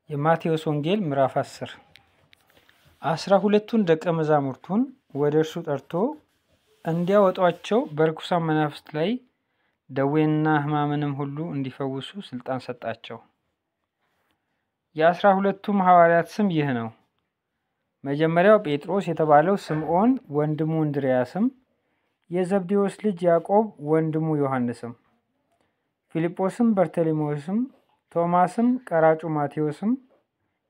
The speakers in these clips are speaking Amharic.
የማቴዎስ ወንጌል ምዕራፍ 10 12ቱን ደቀ መዛሙርቱን ወደ እርሱ ጠርቶ እንዲያወጧቸው በርኩሳን መናፍስት ላይ ደዌንና ሕማምንም ሁሉ እንዲፈውሱ ስልጣን ሰጣቸው። የ12ቱም ሐዋርያት ስም ይህ ነው። መጀመሪያው ጴጥሮስ የተባለው ስምዖን ወንድሙ እንድርያስም፣ የዘብዴዎስ ልጅ ያዕቆብ ወንድሙ ዮሐንስም፣ ፊልጶስም፣ በርተሎሜዎስም፣ ቶማስም ቀራጩ ማቴዎስም፣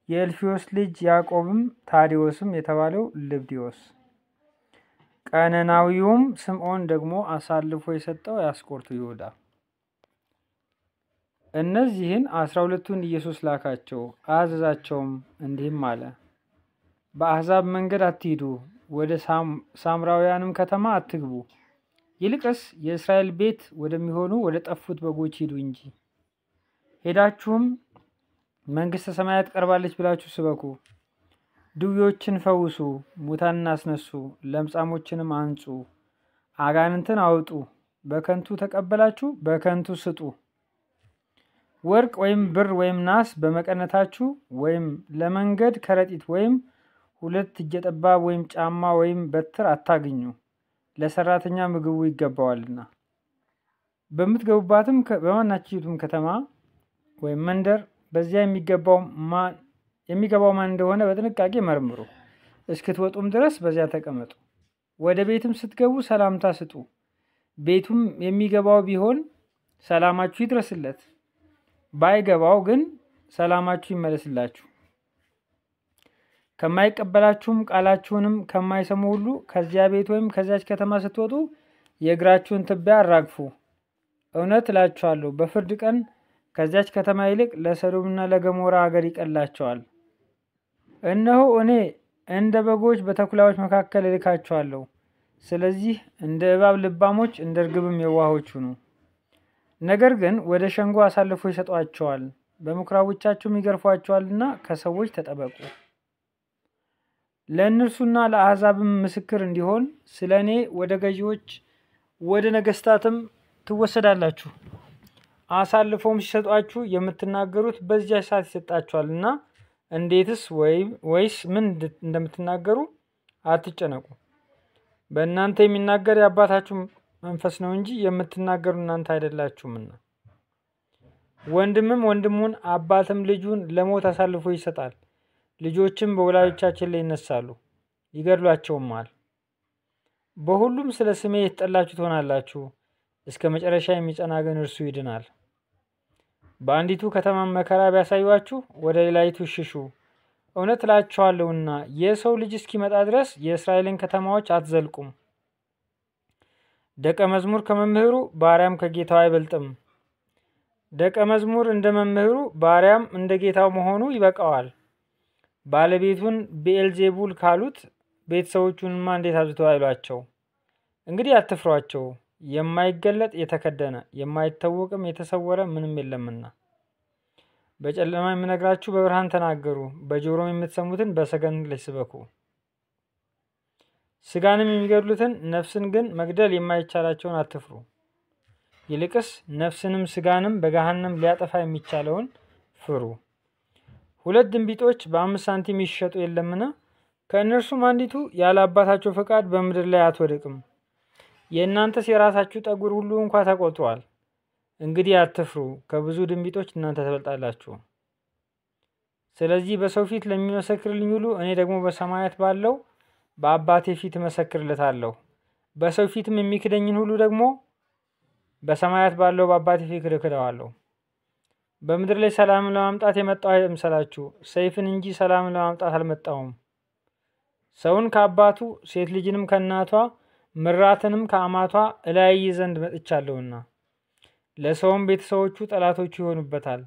የእልፍዮስ ልጅ ያዕቆብም፣ ታዲዮስም የተባለው ልብድዮስ፣ ቀነናዊውም ስምዖን ደግሞ አሳልፎ የሰጠው የአስቆሮቱ ይሁዳ። እነዚህን 12ቱን ኢየሱስ ላካቸው፣ አዘዛቸውም እንዲህም አለ። በአሕዛብ መንገድ አትሂዱ፣ ወደ ሳምራውያንም ከተማ አትግቡ። ይልቅስ የእስራኤል ቤት ወደሚሆኑ ወደ ጠፉት በጎች ሂዱ እንጂ። ሄዳችሁም መንግሥተ ሰማያት ቀርባለች ብላችሁ ስበኩ፣ ድውዮችን ፈውሱ፣ ሙታንን አስነሱ፣ ለምጻሞችንም አንጹ፣ አጋንንትን አውጡ። በከንቱ ተቀበላችሁ በከንቱ ስጡ። ወርቅ ወይም ብር ወይም ናስ በመቀነታችሁ ወይም ለመንገድ ከረጢት ወይም 2 እጀ ጠባብ ወይም ጫማ ወይም በትር አታግኙ፣ ለሰራተኛ ምግቡ ይገባዋልና። በምትገቡባትም በማናችሁም ከተማ ወይም መንደር በዚያ የሚገባው ማን እንደሆነ በጥንቃቄ መርምሩ። እስክትወጡም ድረስ በዚያ ተቀመጡ። ወደ ቤትም ስትገቡ ሰላምታ ስጡ። ቤቱም የሚገባው ቢሆን ሰላማችሁ ይድረስለት፣ ባይገባው ግን ሰላማችሁ ይመለስላችሁ። ከማይቀበላችሁም ቃላችሁንም ከማይሰሙ ሁሉ ከዚያ ቤት ወይም ከዚያች ከተማ ስትወጡ የእግራችሁን ትቢያ አራግፉ። እውነት እላችኋለሁ በፍርድ ቀን ከዚያች ከተማ ይልቅ ለሰዶምና ለገሞራ አገር ይቀላቸዋል። እነሆ እኔ እንደ በጎች በተኩላዎች መካከል እልካችኋለሁ። ስለዚህ እንደ እባብ ልባሞች እንደ ርግብም የዋሆች ሁኑ። ነገር ግን ወደ ሸንጎ አሳልፎ ይሰጧቸዋል፣ በምኩራቦቻቸውም ይገርፏቸዋልና ከሰዎች ተጠበቁ። ለእነርሱና ለአሕዛብም ምስክር እንዲሆን ስለ እኔ ወደ ገዢዎች ወደ ነገሥታትም ትወሰዳላችሁ። አሳልፎም ሲሰጧችሁ የምትናገሩት በዚያ ሰዓት ይሰጣችኋልና እንዴትስ ወይስ ምን እንደምትናገሩ አትጨነቁ። በእናንተ የሚናገር የአባታችሁ መንፈስ ነው እንጂ የምትናገሩ እናንተ አይደላችሁምና። ወንድምም ወንድሙን አባትም ልጁን ለሞት አሳልፎ ይሰጣል። ልጆችም በወላጆቻቸው ላይ ይነሳሉ፣ ይገድሏቸውማል። በሁሉም ስለ ስሜ የተጠላችሁ ትሆናላችሁ። እስከ መጨረሻ የሚጸና ግን እርሱ ይድናል። በአንዲቱ ከተማ መከራ ቢያሳዩአችሁ ወደ ሌላይቱ ሽሹ። እውነት እላችኋለሁና የሰው ልጅ እስኪመጣ ድረስ የእስራኤልን ከተማዎች አትዘልቁም። ደቀ መዝሙር ከመምህሩ ባሪያም ከጌታው አይበልጥም። ደቀ መዝሙር እንደ መምህሩ ባሪያም እንደ ጌታው መሆኑ ይበቃዋል። ባለቤቱን ብዔልዜቡል ካሉት ቤተሰቦቹንማ እንዴት አብዝተው አይሏቸው። እንግዲህ አትፍሯቸው። የማይገለጥ የተከደነ የማይታወቅም የተሰወረ ምንም የለምና። በጨለማ የምነግራችሁ በብርሃን ተናገሩ፣ በጆሮም የምትሰሙትን በሰገነት ላይ ስበኩ። ስጋንም የሚገድሉትን ነፍስን ግን መግደል የማይቻላቸውን አትፍሩ። ይልቅስ ነፍስንም ስጋንም በገሃነም ሊያጠፋ የሚቻለውን ፍሩ። 2 ድንቢጦች በ5 ሳንቲም ይሸጡ የለምን? ከእነርሱም አንዲቱ ያለ አባታቸው ፈቃድ በምድር ላይ አትወድቅም። የእናንተስ የራሳችሁ ጠጉር ሁሉ እንኳ ተቆጥሯል። እንግዲህ አትፍሩ፣ ከብዙ ድንቢጦች እናንተ ትበልጣላችሁ። ስለዚህ በሰው ፊት ለሚመሰክርልኝ ሁሉ እኔ ደግሞ በሰማያት ባለው በአባቴ ፊት እመሰክርለታለሁ። በሰው ፊትም የሚክደኝን ሁሉ ደግሞ በሰማያት ባለው በአባቴ ፊት እክደዋለሁ። በምድር ላይ ሰላምን ለማምጣት የመጣሁ አይምሰላችሁ፣ ሰይፍን እንጂ ሰላምን ለማምጣት አልመጣሁም። ሰውን ከአባቱ ሴት ልጅንም ከእናቷ ምራትንም ከአማቷ እለያይ ዘንድ መጥቻለሁና ለሰውም ቤተሰቦቹ ጠላቶቹ ይሆኑበታል።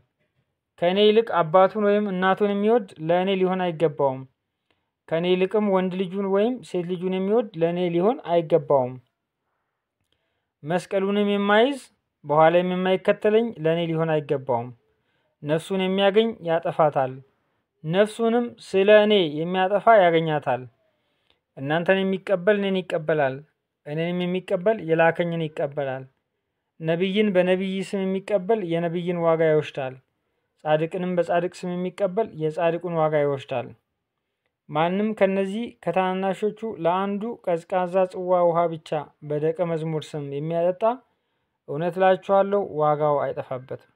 ከእኔ ይልቅ አባቱን ወይም እናቱን የሚወድ ለእኔ ሊሆን አይገባውም። ከእኔ ይልቅም ወንድ ልጁን ወይም ሴት ልጁን የሚወድ ለእኔ ሊሆን አይገባውም። መስቀሉንም የማይዝ በኋላም የማይከተለኝ ለእኔ ሊሆን አይገባውም። ነፍሱን የሚያገኝ ያጠፋታል፣ ነፍሱንም ስለ እኔ የሚያጠፋ ያገኛታል። እናንተን የሚቀበል እኔን ይቀበላል፣ እኔንም የሚቀበል የላከኝን ይቀበላል። ነቢይን በነቢይ ስም የሚቀበል የነቢይን ዋጋ ይወስዳል። ጻድቅንም በጻድቅ ስም የሚቀበል የጻድቁን ዋጋ ይወስዳል። ማንም ከነዚህ ከታናናሾቹ ለአንዱ ቀዝቃዛ ጽዋ ውሃ ብቻ በደቀ መዝሙር ስም የሚያጠጣ እውነት እላችኋለሁ ዋጋው አይጠፋበትም።